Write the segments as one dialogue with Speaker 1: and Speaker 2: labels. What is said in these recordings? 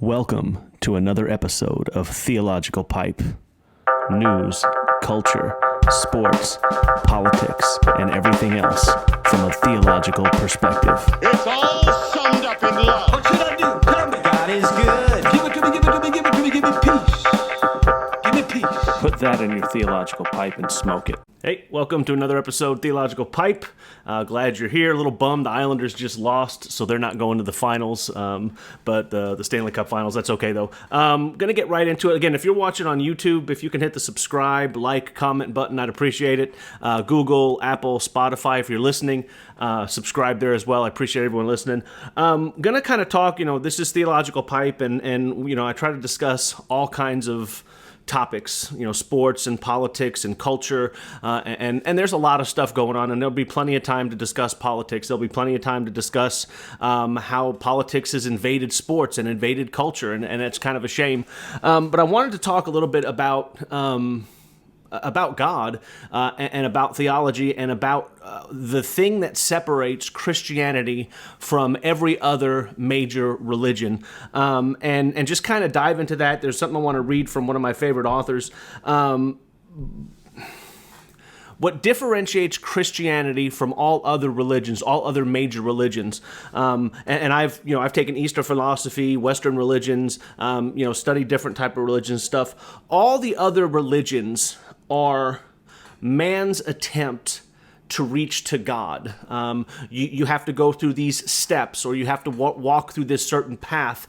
Speaker 1: Welcome to another episode of Theological Pipe. News, culture, sports, politics, and everything else from a theological perspective.
Speaker 2: It's all summed up in love.
Speaker 3: What should I do? Tell me. God is good. Give it to me, give it to me, give it to me, give me peace. Give me peace.
Speaker 1: Put that in your theological pipe and smoke it. Hey, welcome to another episode of Theological Pipe. Glad you're here. A little bummed the Islanders just lost, so they're not going to the finals, but the Stanley Cup finals, that's okay though. Gonna get right into it. Again, if you're watching on YouTube, if you can hit the subscribe, like, comment button, I'd appreciate it. Google, Apple, Spotify, if you're listening, subscribe there as well. I appreciate everyone listening. Gonna kind of talk, this is Theological Pipe, and I try to discuss all kinds of topics, sports and politics and culture, and there's a lot of stuff going on, and there'll be plenty of time to discuss politics. There'll be plenty of time to discuss how politics has invaded sports and invaded culture, and it's kind of a shame. But I wanted to talk a little bit about God and about theology and about the thing that separates Christianity from every other major religion, and just kind of dive into that. There's something I want to read from one of my favorite authors. What differentiates Christianity from all other religions, all other major religions, and I've taken Eastern philosophy, Western religions, studied different type of religion stuff. All the other religions are man's attempt to reach to God. You have to go through these steps, or you have to walk through this certain path.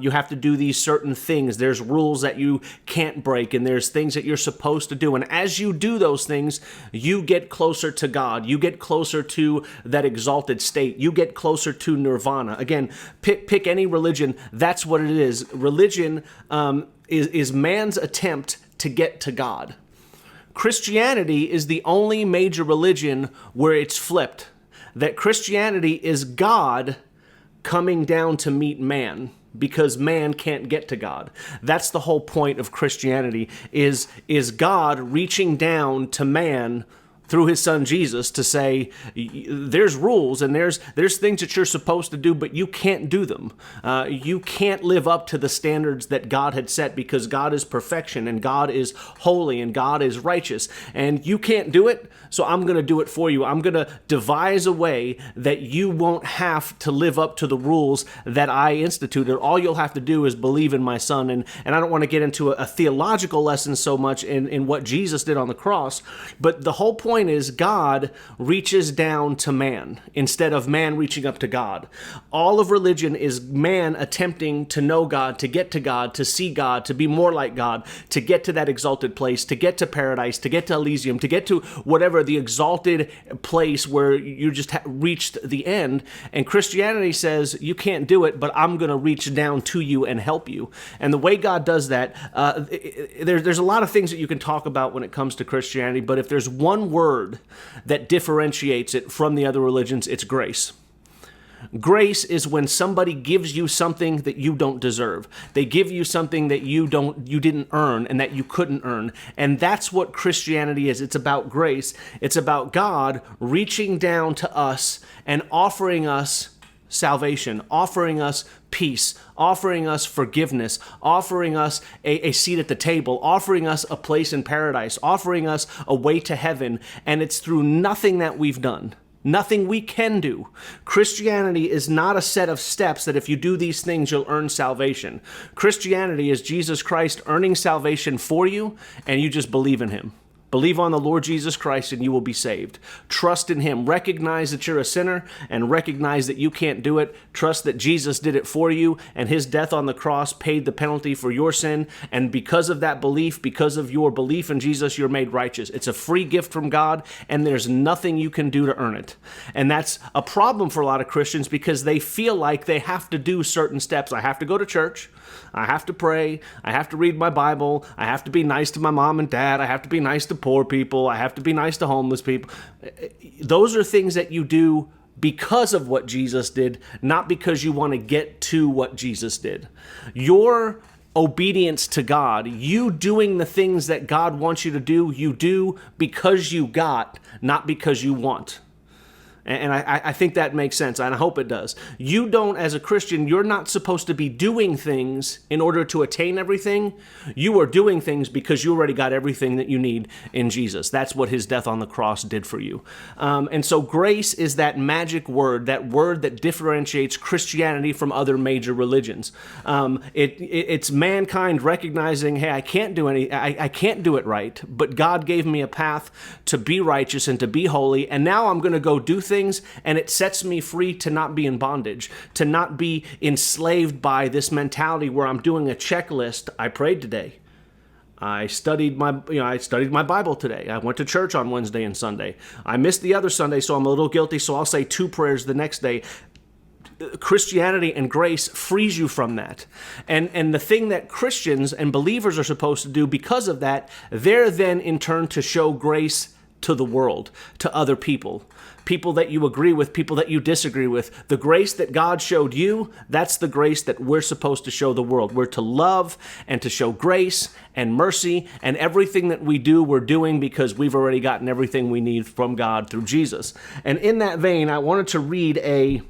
Speaker 1: You have to do these certain things. There's rules that you can't break, and there's things that you're supposed to do. And as you do those things, you get closer to God. You get closer to that exalted state. You get closer to nirvana. Again, pick any religion. That's what it is. Religion is man's attempt to get to God. Christianity is the only major religion where it's flipped. That Christianity is God coming down to meet man, because man can't get to God. That's the whole point of Christianity, is God reaching down to man through his son Jesus to say, there's rules and there's things that you're supposed to do, but you can't do them. You can't live up to the standards that God had set, because God is perfection and God is holy and God is righteous, and you can't do it, so I'm going to do it for you. I'm going to devise a way that you won't have to live up to the rules that I instituted. All you'll have to do is believe in my son. And I don't want to get into a theological lesson so much in what Jesus did on the cross, but the whole point is God reaches down to man instead of man reaching up to God. All of religion is man attempting to know God, to get to God, to see God, to be more like God, to get to that exalted place, to get to paradise, to get to Elysium, to get to whatever the exalted place where you just reached the end. And Christianity says you can't do it, but I'm going to reach down to you and help you. And the way God does that, there's a lot of things that you can talk about when it comes to Christianity, but if there's one word that differentiates it from the other religions, it's grace. Grace is when somebody gives you something that you don't deserve. They give you something that you didn't earn and that you couldn't earn. And that's what Christianity is. It's about grace. It's about God reaching down to us and offering us salvation, offering us peace, offering us forgiveness, offering us a seat at the table, offering us a place in paradise, offering us a way to heaven. And it's through nothing that we've done. Nothing we can do. Christianity is not a set of steps that if you do these things, you'll earn salvation. Christianity is Jesus Christ earning salvation for you, and you just believe in him. Believe on the Lord Jesus Christ and you will be saved. Trust in him. Recognize that you're a sinner and recognize that you can't do it. Trust that Jesus did it for you, and his death on the cross paid the penalty for your sin. And because of that belief, because of your belief in Jesus, you're made righteous. It's a free gift from God, and there's nothing you can do to earn it. And that's a problem for a lot of Christians, because they feel like they have to do certain steps. I have to go to church. I have to pray. I have to read my Bible. I have to be nice to my mom and dad. I have to be nice to poor people. I have to be nice to homeless people. Those are things that you do because of what Jesus did, not because you want to get to what Jesus did. Your obedience to God, you doing the things that God wants you to do, you do because you got, not because you want. And I think that makes sense, and I hope it does. You don't, as a Christian, you're not supposed to be doing things in order to attain everything. You are doing things because you already got everything that you need in Jesus. That's what his death on the cross did for you. And so grace is that magic word that differentiates Christianity from other major religions. It's mankind recognizing, hey, I can't do it right, but God gave me a path to be righteous and to be holy, and now I'm going to go do things, and it sets me free to not be in bondage, to not be enslaved by this mentality where I'm doing a checklist. I prayed today. I studied my Bible today. I went to church on Wednesday and Sunday. I missed the other Sunday, so I'm a little guilty, so I'll say 2 prayers the next day. Christianity and grace frees you from that. And the thing that Christians and believers are supposed to do because of that, they're then in turn to show grace to the world, to other people. People that you agree with, people that you disagree with. The grace that God showed you, that's the grace that we're supposed to show the world. We're to love and to show grace and mercy, and everything that we do, we're doing because we've already gotten everything we need from God through Jesus. And in that vein, I wanted to read a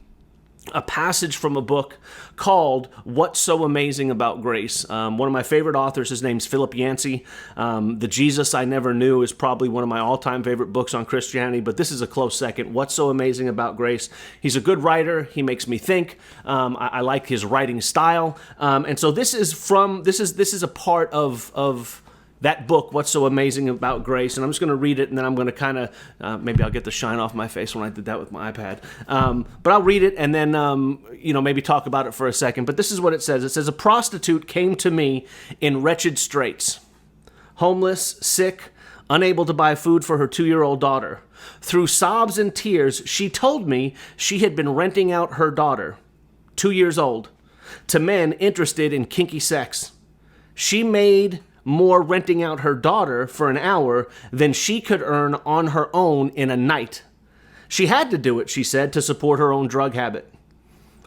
Speaker 1: passage from a book called What's So Amazing About Grace. One of my favorite authors, his name's Philip Yancey. The Jesus I Never Knew is probably one of my all-time favorite books on Christianity, but this is a close second. What's So Amazing About Grace? He's a good writer. He makes me think. I like his writing style. And so this is a part of that book, What's So Amazing About Grace, and I'm just going to read it, and then I'm going to kind of, maybe I'll get the shine off my face when I did that with my iPad. But I'll read it, and then, maybe talk about it for a second. But this is what it says. It says, "A prostitute came to me in wretched straits, homeless, sick, unable to buy food for her 2-year-old daughter. Through sobs and tears, she told me she had been renting out her daughter, 2 years old, to men interested in kinky sex. She made more renting out her daughter for an hour than she could earn on her own in a night. She had to do it, she said, to support her own drug habit.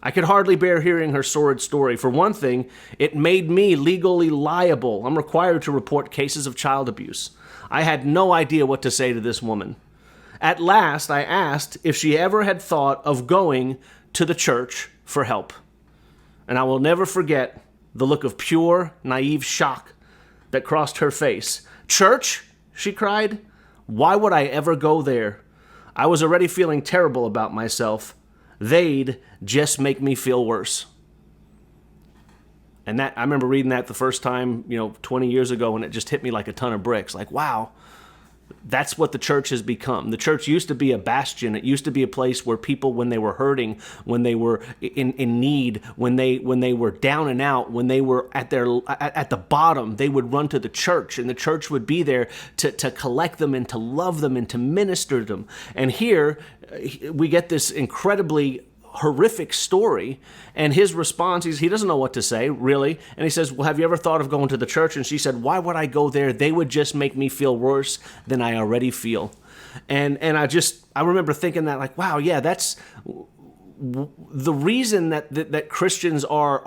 Speaker 1: I could hardly bear hearing her sordid story. For one thing, it made me legally liable. I'm required to report cases of child abuse. I had no idea what to say to this woman. At last, I asked if she ever had thought of going to the church for help. And I will never forget the look of pure, naive shock that crossed her face. Church? She cried. Why would I ever go there? I was already feeling terrible about myself. They'd just make me feel worse." And that, I remember reading that the first time, 20 years ago, and it just hit me like a ton of bricks. Like, wow, that's what the church has become. The church used to be a bastion. It used to be a place where people, when they were hurting, when they were in need, when they were down and out, when they were at the bottom, they would run to the church, and the church would be there to collect them and to love them and to minister to them. And here we get this incredibly horrific story, and his response is he doesn't know what to say, really. And he says, well, have you ever thought of going to the church? And she said, why would I go there? They would just make me feel worse than I already feel. And I remember thinking that, like, wow, yeah, that's the reason that Christians are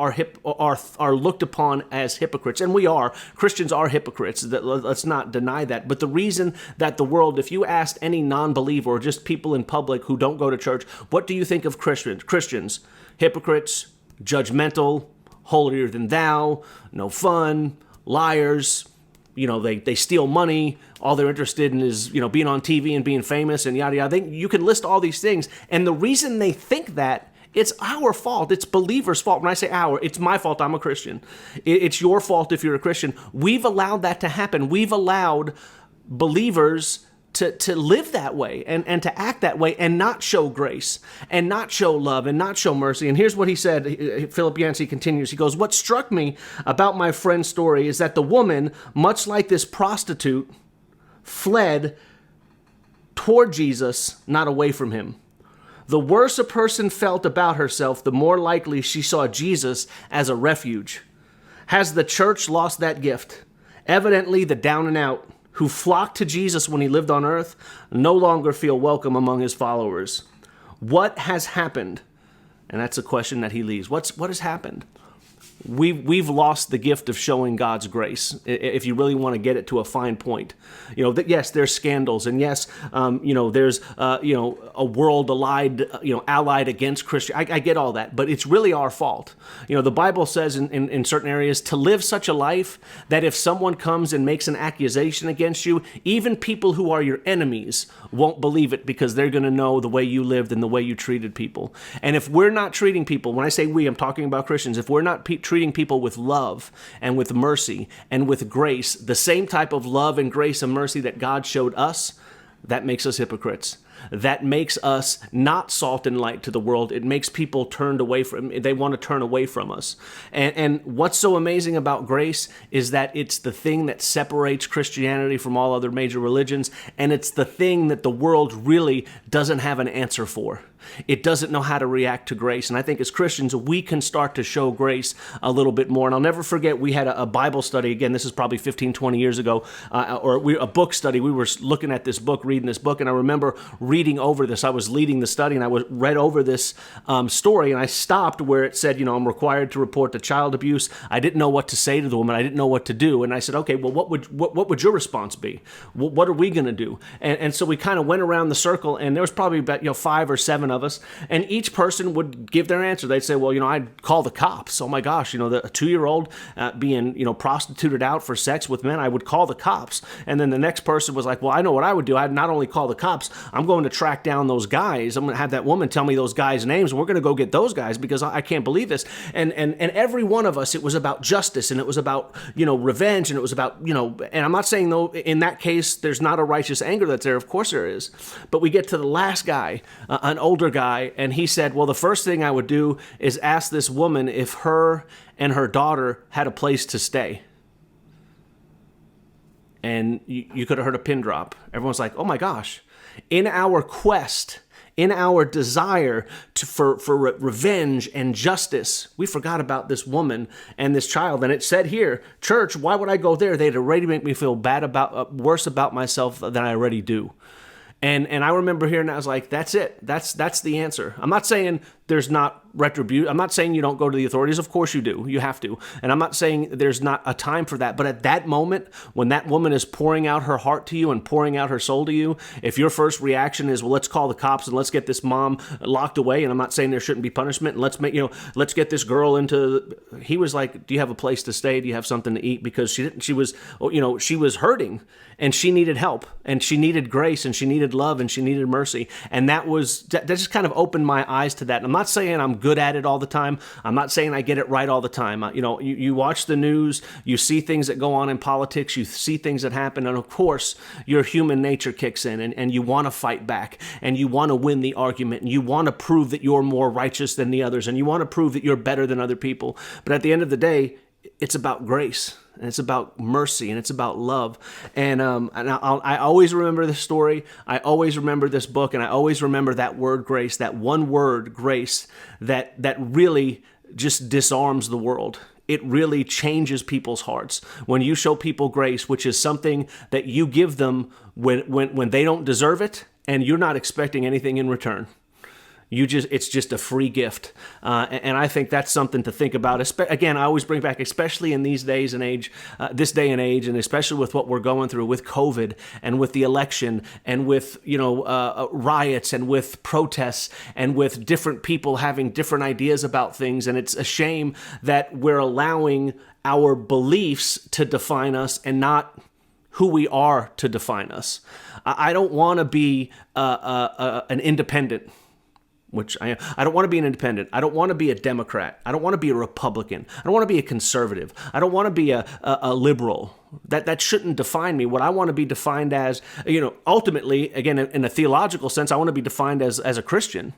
Speaker 1: looked upon as hypocrites, and we are. Christians are hypocrites. Let's not deny that. But the reason that the world, if you asked any non-believer or just people in public who don't go to church, what do you think of Christians? Hypocrites, judgmental, holier than thou, no fun, liars. They steal money. All they're interested in is, being on TV and being famous and yada, yada. You can list all these things. And the reason they think that, it's our fault. It's believers' fault. When I say our, it's my fault. I'm a Christian. It's your fault if you're a Christian. We've allowed that to happen. We've allowed believers to live that way and to act that way and not show grace and not show love and not show mercy. And here's what he said. Philip Yancey continues. He goes, "What struck me about my friend's story is that the woman, much like this prostitute, fled toward Jesus, not away from him. The worse a person felt about herself, the more likely she saw Jesus as a refuge. Has the church lost that gift? Evidently, the down and out, who flocked to Jesus when he lived on earth, no longer feel welcome among his followers. What has happened?" And that's a question that he leaves. What has happened? we've lost the gift of showing God's grace. If you really want to get it to a fine point, that yes, there's scandals, and yes, there's a world allied against Christian. I get all that, but it's really our fault. The Bible says in certain areas to live such a life that if someone comes and makes an accusation against you, even people who are your enemies won't believe it, because they're going to know the way you lived and the way you treated people. And if we're not treating people, when I say we, I'm talking about Christians, if we're not treating people with love and with mercy and with grace, the same type of love and grace and mercy that God showed us, that makes us hypocrites. That makes us not salt and light to the world. It makes people they want to turn away from us. And what's so amazing about grace is that it's the thing that separates Christianity from all other major religions, and it's the thing that the world really doesn't have an answer for. It doesn't know how to react to grace. And I think as Christians, we can start to show grace a little bit more. And I'll never forget, we had a Bible study. Again, this is probably 15, 20 years ago, a book study. We were looking at this book, reading this book, and I remember reading over this. I was leading the study, and I read over this story, and I stopped where it said, I'm required to report the child abuse. I didn't know what to say to the woman. I didn't know what to do. And I said, okay, well, what would your response be? What are we going to do? And so we kind of went around the circle, and there was probably about 5 or 7 of us, and each person would give their answer. They'd say, well, I'd call the cops. Oh my gosh, a 2-year-old being prostituted out for sex with men, I would call the cops. And then the next person was like, well, I know what I would do. I'd not only call the cops, I'm going to track down those guys. I'm going to have that woman tell me those guys' names, and we're going to go get those guys, because I can't believe this. And every one of us, it was about justice, and it was about revenge, and it was about and I'm not saying, though, in that case there's not a righteous anger that's there. Of course there is. But we get to the last guy, an older guy, and he said, well, the first thing I would do is ask this woman if her and her daughter had a place to stay. And you could have heard a pin drop. Everyone's like, oh my gosh. In our quest, in our desire for revenge and justice, we forgot about this woman and this child. And it said here, church, why would I go there? They'd already make me feel worse about myself than I already do. And I remember hearing that. I was like, that's it. That's the answer. I'm not saying there's not retribution. I'm not saying you don't go to the authorities. Of course you do. You have to. And I'm not saying there's not a time for that. But at that moment, when that woman is pouring out her heart to you and pouring out her soul to you, if your first reaction is, well, let's call the cops and let's get this mom locked away, and I'm not saying there shouldn't be punishment, and let's get this girl into. He was like, do you have a place to stay? Do you have something to eat? Because she was hurting, and she needed help, and she needed grace, and she needed love, and she needed mercy. And that just kind of opened my eyes to that. And I'm not saying I'm good at it all the time. I'm not saying I get it right all the time. You watch the news, you see things that go on in politics, you see things that happen, and of course, your human nature kicks in, and you want to fight back, and you want to win the argument, and you want to prove that you're more righteous than the others, and you want to prove that you're better than other people. But at the end of the day, it's about grace, and it's about mercy, and it's about love. And I always remember this story. I always remember this book, and I always remember that word grace, that one word grace, that really just disarms the world. It really changes people's hearts. When you show people grace, which is something that you give them when they don't deserve it, and you're not expecting anything in return. It's just a free gift. And I think that's something to think about. Again, I always bring back, especially in these days and age, this day and age, and especially with what we're going through with COVID and with the election and with, riots and with protests and with different people having different ideas about things. And it's a shame that we're allowing our beliefs to define us and not who we are to define us. I don't want to be an independent. Which I don't want to be an independent. I don't want to be a Democrat. I don't want to be a Republican. I don't want to be a conservative. I don't want to be a liberal. That shouldn't define me. What I want to be defined as, ultimately, again, in a theological sense, I want to be defined as a Christian.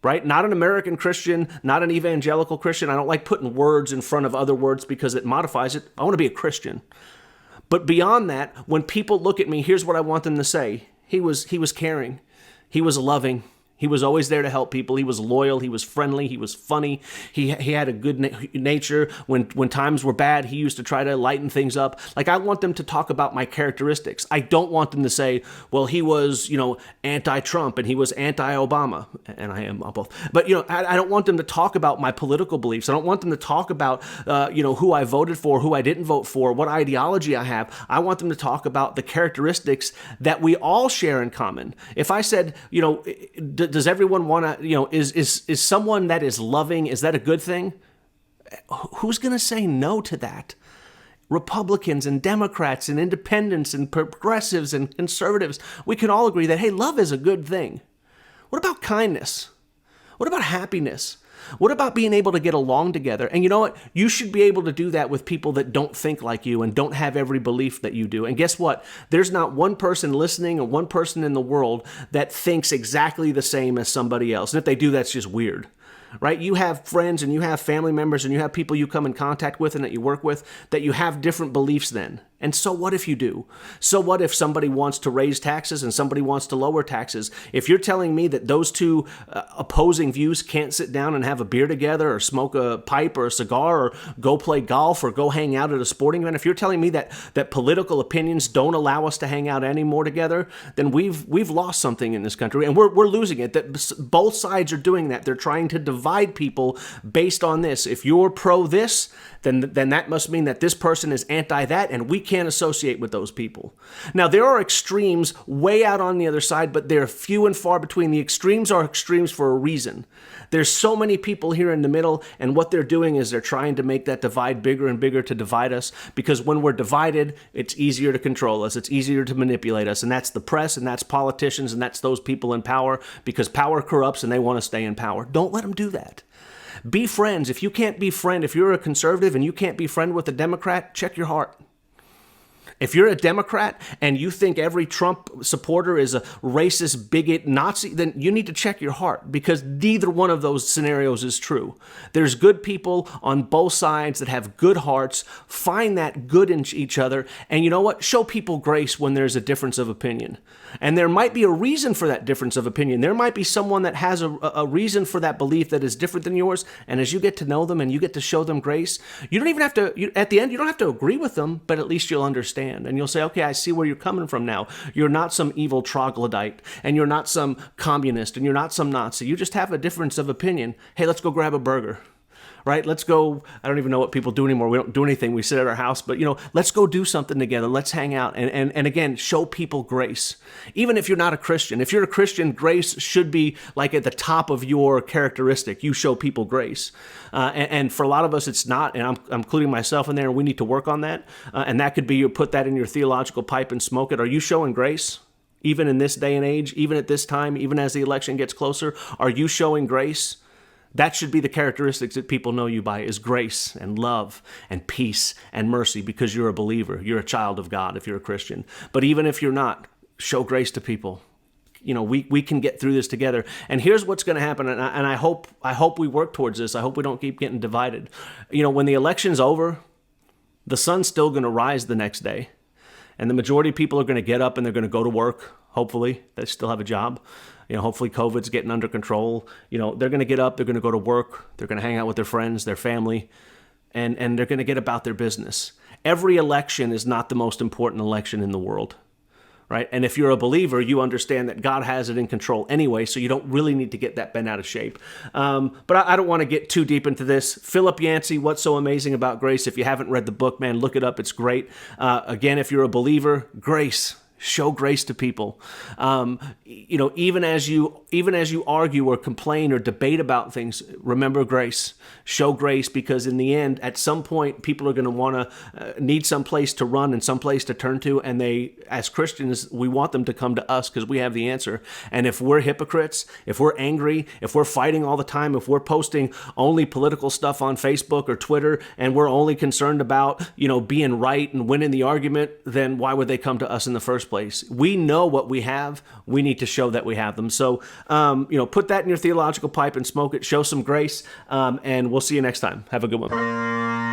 Speaker 1: Right? Not an American Christian, not an evangelical Christian. I don't like putting words in front of other words because it modifies it. I want to be a Christian. But beyond that, when people look at me, here's what I want them to say. He was caring. He was loving. He was always there to help people. He was loyal. He was friendly. He was funny. He had a good nature. When times were bad, he used to try to lighten things up. Like, I want them to talk about my characteristics. I don't want them to say, well, he was, anti-Trump and he was anti-Obama. And I am both. But, I don't want them to talk about my political beliefs. I don't want them to talk about, who I voted for, who I didn't vote for, what ideology I have. I want them to talk about the characteristics that we all share in common. If I said, does everyone want to, is someone that is loving, is that a good thing? Who's going to say no to that? Republicans and Democrats and independents and progressives and conservatives, we can all agree that, hey, love is a good thing. What about kindness? What about happiness? What about being able to get along together? And you know what? You should be able to do that with people that don't think like you and don't have every belief that you do. And guess what? There's not one person listening or one person in the world that thinks exactly the same as somebody else. And if they do, that's just weird. Right? You have friends and you have family members and you have people you come in contact with and that you work with that you have different beliefs than. And so what if you do? So what if somebody wants to raise taxes and somebody wants to lower taxes? If you're telling me that those two opposing views can't sit down and have a beer together or smoke a pipe or a cigar or go play golf or go hang out at a sporting event, if you're telling me that political opinions don't allow us to hang out anymore together, then we've lost something in this country, and we're losing it. That both sides are doing that. They're trying to divide people based on this. If you're pro this, then that must mean that this person is anti that, and we can't associate with those people. Now, there are extremes way out on the other side, but they're few and far between. The extremes are extremes for a reason. There's so many people here in the middle, and what they're doing is they're trying to make that divide bigger and bigger to divide us, because when we're divided, it's easier to control us. It's easier to manipulate us, and that's the press, and that's politicians, and that's those people in power, because power corrupts and they want to stay in power. Don't let them do that. Be friends. If you can't be friend, if you're a conservative and you can't be friend with a Democrat, check your heart. If you're a Democrat and you think every Trump supporter is a racist, bigot, Nazi, then you need to check your heart, because neither one of those scenarios is true. There's good people on both sides that have good hearts. Find that good in each other. And you know what? Show people grace when there's a difference of opinion. And there might be a reason for that difference of opinion. There might be someone that has a reason for that belief that is different than yours. And as you get to know them and you get to show them grace, you don't even have to, at the end, you don't have to agree with them, but at least you'll understand. And you'll say, okay, I see where you're coming from now. You're not some evil troglodyte, and you're not some communist, and you're not some Nazi. You just have a difference of opinion. Hey, let's go grab a burger. Right? Let's go. I don't even know what people do anymore. We don't do anything. We sit at our house, but let's go do something together. Let's hang out. And again, show people grace. Even if you're not a Christian. If you're a Christian, grace should be like at the top of your characteristic. You show people grace. And for a lot of us, it's not, and I'm including myself in there, and we need to work on that. And that could be you put that in your theological pipe and smoke it. Are you showing grace? Even in this day and age, even at this time, even as the election gets closer, are you showing grace? That should be the characteristics that people know you by, is grace and love and peace and mercy, because you're a believer. You're a child of God if you're a Christian. But even if you're not, show grace to people. We can get through this together. And here's what's going to happen, and I hope we work towards this. I hope we don't keep getting divided. When the election's over, the sun's still going to rise the next day. And the majority of people are going to get up and they're going to go to work. Hopefully, they still have a job. Hopefully COVID's getting under control. They're going to get up, they're going to go to work, they're going to hang out with their friends, their family, and they're going to get about their business. Every election is not the most important election in the world, right? And if you're a believer, you understand that God has it in control anyway, so you don't really need to get that bent out of shape. But I don't want to get too deep into this. Philip Yancey, What's So Amazing About Grace? If you haven't read the book, man, look it up. It's great. Again, if you're a believer, grace. Show grace to people. Even as you argue or complain or debate about things, remember grace. Show grace, because in the end, at some point, people are going to want to need some place to run and some place to turn to. And as Christians, we want them to come to us because we have the answer. And if we're hypocrites, if we're angry, if we're fighting all the time, if we're posting only political stuff on Facebook or Twitter, and we're only concerned about, being right and winning the argument, then why would they come to us in the first place? We know what we have. We need to show that we have them. So, put that in your theological pipe and smoke it. Show some grace, and we'll see you next time. Have a good one.